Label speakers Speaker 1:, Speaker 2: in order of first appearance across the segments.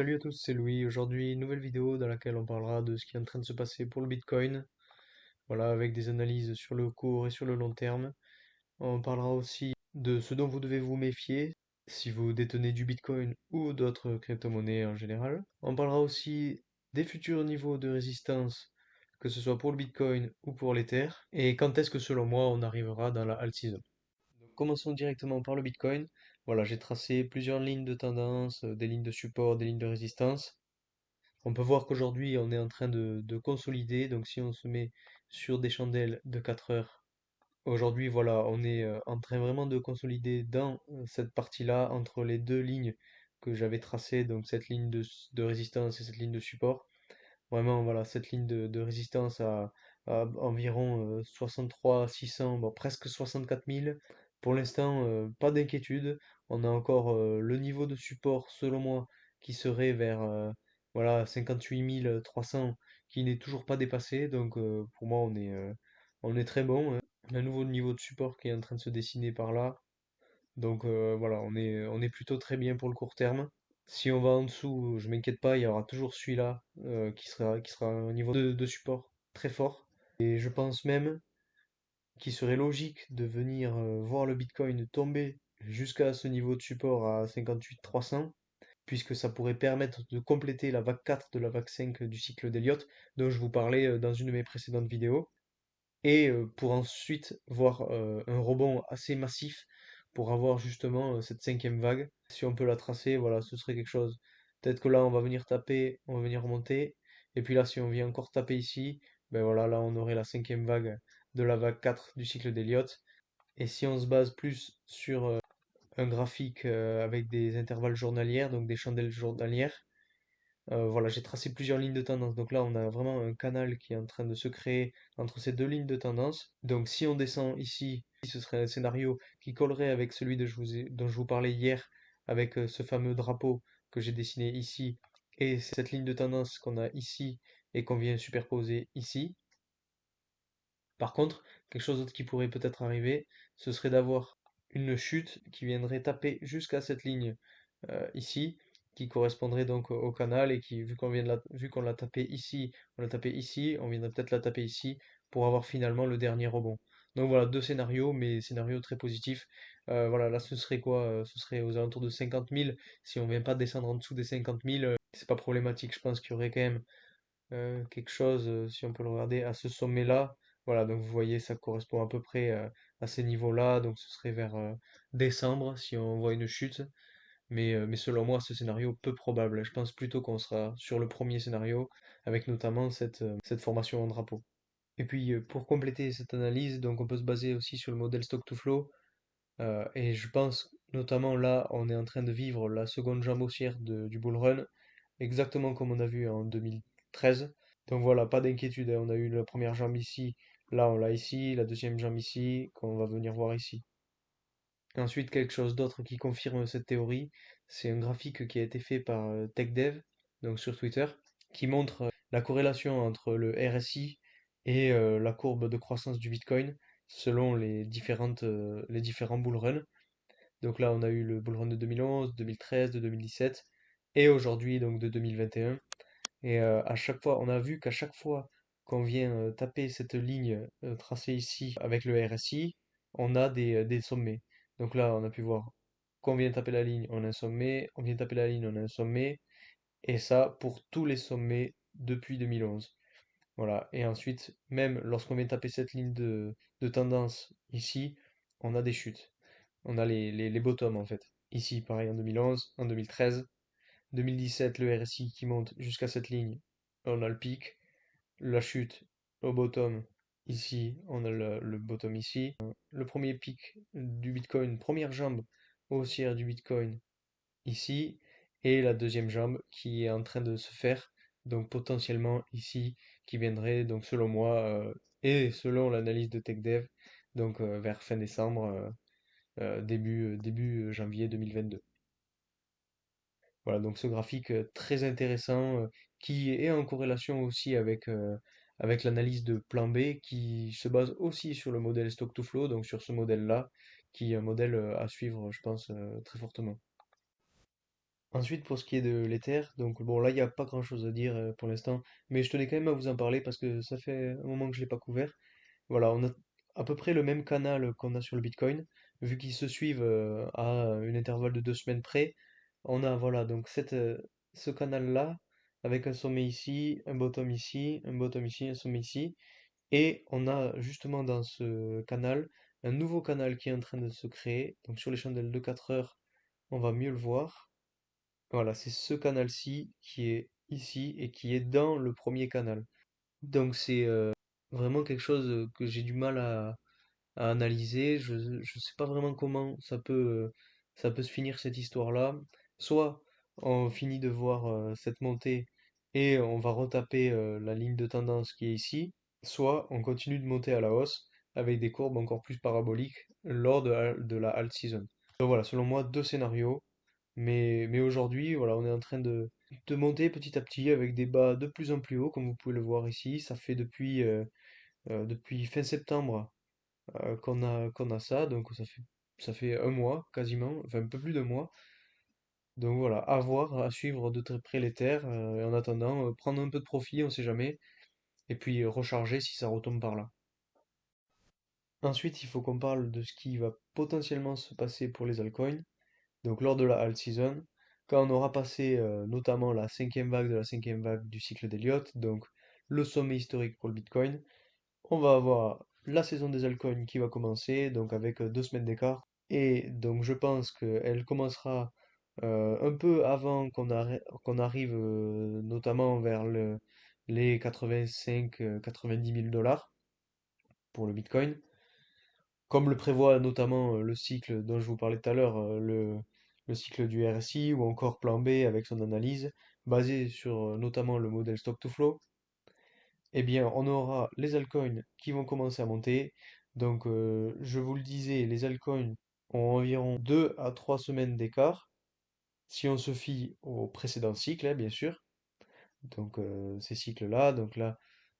Speaker 1: Salut à tous, c'est Louis. Aujourd'hui, nouvelle vidéo dans laquelle on parlera de ce qui est en train de se passer pour le Bitcoin. Voilà, avec des analyses sur le court et sur le long terme. On parlera aussi de ce dont vous devez vous méfier si vous détenez du Bitcoin ou d'autres crypto-monnaies en général. On parlera aussi des futurs niveaux de résistance, que ce soit pour le Bitcoin ou pour l'Ether, et quand est-ce que selon moi on arrivera dans la alt season. Donc, commençons directement par le Bitcoin. Voilà, j'ai tracé plusieurs lignes de tendance, des lignes de support, des lignes de résistance. On peut voir qu'aujourd'hui, on est en train de consolider. Donc, si on se met sur des chandelles de 4 heures, aujourd'hui, voilà, on est en train vraiment de consolider dans cette partie-là, entre les deux lignes que j'avais tracées, donc cette ligne de résistance et cette ligne de support. Vraiment, voilà, cette ligne de résistance à environ 63 600, bon, presque 64 000. Pour l'instant, pas d'inquiétude. On a encore le niveau de support, selon moi, qui serait vers voilà, 58 300, qui n'est toujours pas dépassé. Donc, pour moi, on est très bon, hein. Un nouveau niveau de support qui est en train de se dessiner par là. Donc voilà, on est plutôt très bien pour le court terme. Si on va en dessous, je m'inquiète pas, il y aura toujours celui-là qui sera un niveau de support très fort. Et je pense même qu'il serait logique de venir voir le Bitcoin tomber jusqu'à ce niveau de support à 58 300, puisque ça pourrait permettre de compléter la vague 4 de la vague 5 du cycle d'Elliott, dont je vous parlais dans une de mes précédentes vidéos et pour ensuite voir un rebond assez massif pour avoir justement cette cinquième vague. Si on peut la tracer, voilà, ce serait quelque chose. Peut-être que là, on va venir taper, on va venir remonter, et puis là, si on vient encore taper ici, ben voilà, là, on aurait la cinquième vague de la vague 4 du cycle d'Elliott. Et si on se base plus sur un graphique avec des intervalles journalières, donc des chandelles journalières, voilà, j'ai tracé plusieurs lignes de tendance. Donc là, on a vraiment un canal qui est en train de se créer entre ces deux lignes de tendance. Donc si on descend ici, ce serait un scénario qui collerait avec celui dont je vous parlais hier, avec ce fameux drapeau que j'ai dessiné ici, et cette ligne de tendance qu'on a ici et qu'on vient superposer ici. Par contre, quelque chose d'autre qui pourrait peut-être arriver, ce serait d'avoir une chute qui viendrait taper jusqu'à cette ligne ici, qui correspondrait donc au canal et qui, vu qu'on l'a tapé ici, on l'a tapé ici, on viendrait peut-être la taper ici pour avoir finalement le dernier rebond. Donc voilà, deux scénarios, mais scénarios très positifs. Voilà, là ce serait quoi? Ce serait aux alentours de 50 000. Si on vient pas descendre en dessous des 50 000, c'est pas problématique. Je pense qu'il y aurait quand même quelque chose, si on peut le regarder, à ce sommet-là. Voilà, donc vous voyez, ça correspond à peu près à ces niveaux-là. Donc ce serait vers décembre si on voit une chute. Mais selon moi, ce scénario peu probable. Je pense plutôt qu'on sera sur le premier scénario, avec notamment cette formation en drapeau. Et puis, pour compléter cette analyse, donc on peut se baser aussi sur le modèle Stock to Flow. Et je pense, notamment là, on est en train de vivre la seconde jambe haussière du bull run, exactement comme on a vu en 2013. Donc voilà, pas d'inquiétude, hein. On a eu la première jambe ici, là on l'a ici, la deuxième jambe ici, qu'on va venir voir ici. Ensuite, quelque chose d'autre qui confirme cette théorie, c'est un graphique qui a été fait par TechDev, donc sur Twitter, qui montre la corrélation entre le RSI et la courbe de croissance du Bitcoin selon les différents bull runs. Donc là, on a eu le bull run de 2011, 2013, de 2017 et aujourd'hui donc de 2021. Et à chaque fois, on a vu qu'à chaque fois qu'on vient taper cette ligne tracée ici avec le RSI, on a des sommets. Donc là, on a pu voir qu'on vient taper la ligne, on a un sommet, on vient taper la ligne, on a un sommet, et ça pour tous les sommets depuis 2011. Voilà. Et ensuite, même lorsqu'on vient taper cette ligne de tendance ici, on a des chutes. On a les bottoms en fait. Ici, pareil en 2011, en 2013. 2017, le RSI qui monte jusqu'à cette ligne, on a le pic, la chute au bottom, ici, on a le bottom ici. Le premier pic du Bitcoin, première jambe haussière du Bitcoin ici, et la deuxième jambe qui est en train de se faire, donc potentiellement ici, qui viendrait, donc selon moi, et selon l'analyse de TechDev, donc vers fin décembre, début janvier 2022. Voilà, donc ce graphique très intéressant qui est en corrélation aussi avec l'analyse de plan B qui se base aussi sur le modèle Stock to Flow, donc sur ce modèle-là, qui est un modèle à suivre, je pense, très fortement. Ensuite, pour ce qui est de l'Ether, donc bon, là, il n'y a pas grand-chose à dire pour l'instant, mais je tenais quand même à vous en parler parce que ça fait un moment que je ne l'ai pas couvert. Voilà, on a à peu près le même canal qu'on a sur le Bitcoin, vu qu'ils se suivent à un intervalle de 2 semaines près. On a, voilà, donc ce canal-là, avec un sommet ici, un bottom ici, un sommet ici. Et on a justement dans ce canal, un nouveau canal qui est en train de se créer. Donc sur les chandelles de 4 heures, on va mieux le voir. Voilà, c'est ce canal-ci qui est ici et qui est dans le premier canal. Donc c'est vraiment quelque chose que j'ai du mal à analyser. Je ne sais pas vraiment comment ça peut se finir cette histoire-là. Soit on finit de voir cette montée et on va retaper la ligne de tendance qui est ici, soit on continue de monter à la hausse avec des courbes encore plus paraboliques lors de la alt season. Donc voilà, selon moi, deux scénarios. Mais aujourd'hui, voilà, on est en train de monter petit à petit avec des bas de plus en plus hauts, comme vous pouvez le voir ici. Ça fait depuis fin septembre qu'on a ça, donc ça fait un mois quasiment, enfin un peu plus d'un mois. Donc voilà, à voir, à suivre de très près les terres, et en attendant, prendre un peu de profit, on sait jamais, et puis recharger si ça retombe par là. Ensuite, il faut qu'on parle de ce qui va potentiellement se passer pour les altcoins. Donc lors de la alt season, quand on aura passé notamment la cinquième vague de la cinquième vague du cycle d'Elliott, donc le sommet historique pour le Bitcoin, on va avoir la saison des altcoins qui va commencer, donc avec 2 semaines d'écart. Et donc je pense qu'elle commencera un peu avant qu'on arrive notamment vers les 85-90 000 dollars pour le Bitcoin. Comme le prévoit notamment le cycle dont je vous parlais tout à l'heure, le cycle du RSI ou encore Plan B avec son analyse, basée sur notamment le modèle Stock to Flow, eh bien on aura les altcoins qui vont commencer à monter. Donc je vous le disais, les altcoins ont environ 2 à 3 semaines d'écart, si on se fie au précédent cycle, hein, bien sûr. Donc ces cycles-là, donc là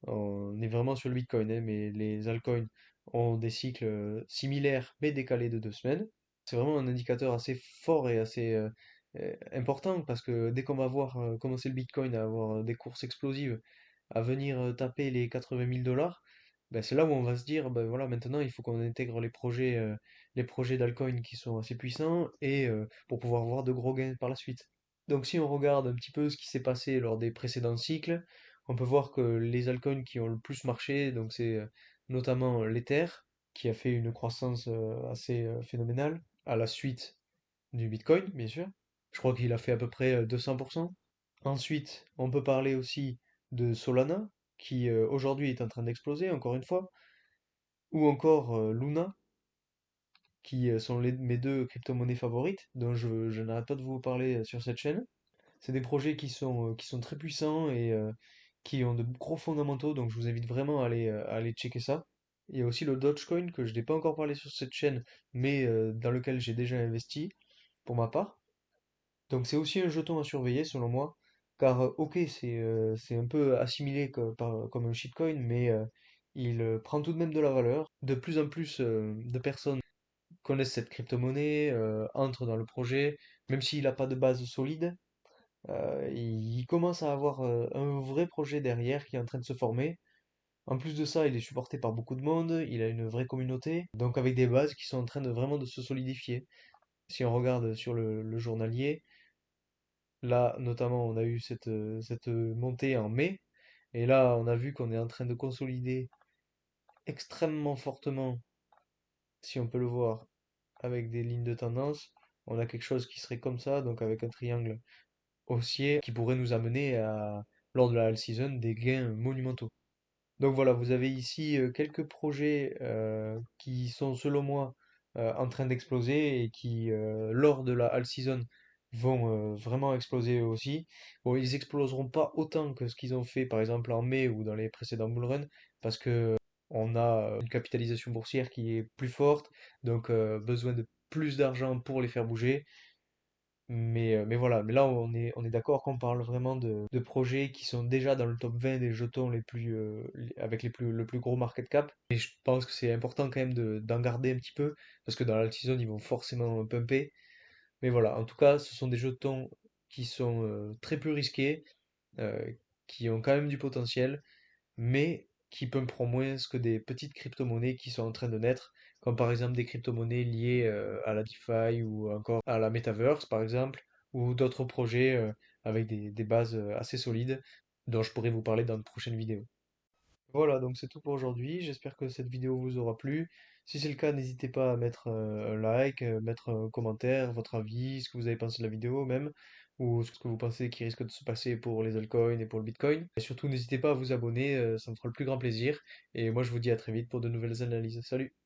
Speaker 1: on est vraiment sur le Bitcoin, hein, mais les altcoins ont des cycles similaires mais décalés de 2 semaines. C'est vraiment un indicateur assez fort et assez important parce que dès qu'on va voir commencer le Bitcoin à avoir des courses explosives, à venir taper les 80 000 dollars, ben c'est là où on va se dire, ben voilà, maintenant il faut qu'on intègre les projets d'altcoin qui sont assez puissants et pour pouvoir voir de gros gains par la suite. Donc si on regarde un petit peu ce qui s'est passé lors des précédents cycles, on peut voir que les altcoins qui ont le plus marché, donc c'est notamment l'Ether, qui a fait une croissance assez phénoménale, à la suite du Bitcoin, bien sûr. Je crois qu'il a fait à peu près 200%. Ensuite, on peut parler aussi de Solana, qui aujourd'hui est en train d'exploser, encore une fois, ou encore Luna, qui sont mes deux crypto-monnaies favorites, dont je n'arrête pas de vous parler sur cette chaîne. C'est des projets qui sont très puissants et qui ont de gros fondamentaux, donc je vous invite vraiment à aller checker ça. Il y a aussi le Dogecoin que je n'ai pas encore parlé sur cette chaîne, mais dans lequel j'ai déjà investi pour ma part. Donc c'est aussi un jeton à surveiller selon moi, car ok c'est un peu assimilé comme un shitcoin, mais il prend tout de même de la valeur. De plus en plus de personnes connaissent cette crypto-monnaie, entrent dans le projet, même s'il n'a pas de base solide. Il commence à avoir un vrai projet derrière qui est en train de se former. En plus de ça, il est supporté par beaucoup de monde, il a une vraie communauté, donc avec des bases qui sont en train de vraiment de se solidifier. Si on regarde sur le journalier, là notamment on a eu cette montée en mai, et là on a vu qu'on est en train de consolider extrêmement fortement, si on peut le voir, avec des lignes de tendance. On a quelque chose qui serait comme ça, donc avec un triangle haussier qui pourrait nous amener à, lors de la all season, des gains monumentaux. Donc voilà, vous avez ici quelques projets qui sont selon moi en train d'exploser et qui, lors de la all season, vont vraiment exploser eux aussi. Bon, ils exploseront pas autant que ce qu'ils ont fait par exemple en mai ou dans les précédents bullruns parce que on a une capitalisation boursière qui est plus forte, donc besoin de plus d'argent pour les faire bouger. Mais voilà, mais là on est d'accord qu'on parle vraiment de projets qui sont déjà dans le top 20 des jetons les plus avec le plus gros market cap. Et je pense que c'est important quand même d'en garder un petit peu, parce que dans l'altizone ils vont forcément pumper. Mais voilà, en tout cas, ce sont des jetons qui sont très peu risqués, euh, qui ont quand même du potentiel, mais qui pumperont moins que des petites crypto-monnaies qui sont en train de naître, comme par exemple des crypto-monnaies liées à la DeFi ou encore à la Metaverse par exemple, ou d'autres projets avec des bases assez solides dont je pourrais vous parler dans de prochaines vidéos. Voilà, donc c'est tout pour aujourd'hui. J'espère que cette vidéo vous aura plu. Si c'est le cas, n'hésitez pas à mettre un like, mettre un commentaire, votre avis, ce que vous avez pensé de la vidéo même, ou ce que vous pensez qui risque de se passer pour les altcoins et pour le Bitcoin. Et surtout, n'hésitez pas à vous abonner, ça me fera le plus grand plaisir. Et moi, je vous dis à très vite pour de nouvelles analyses. Salut!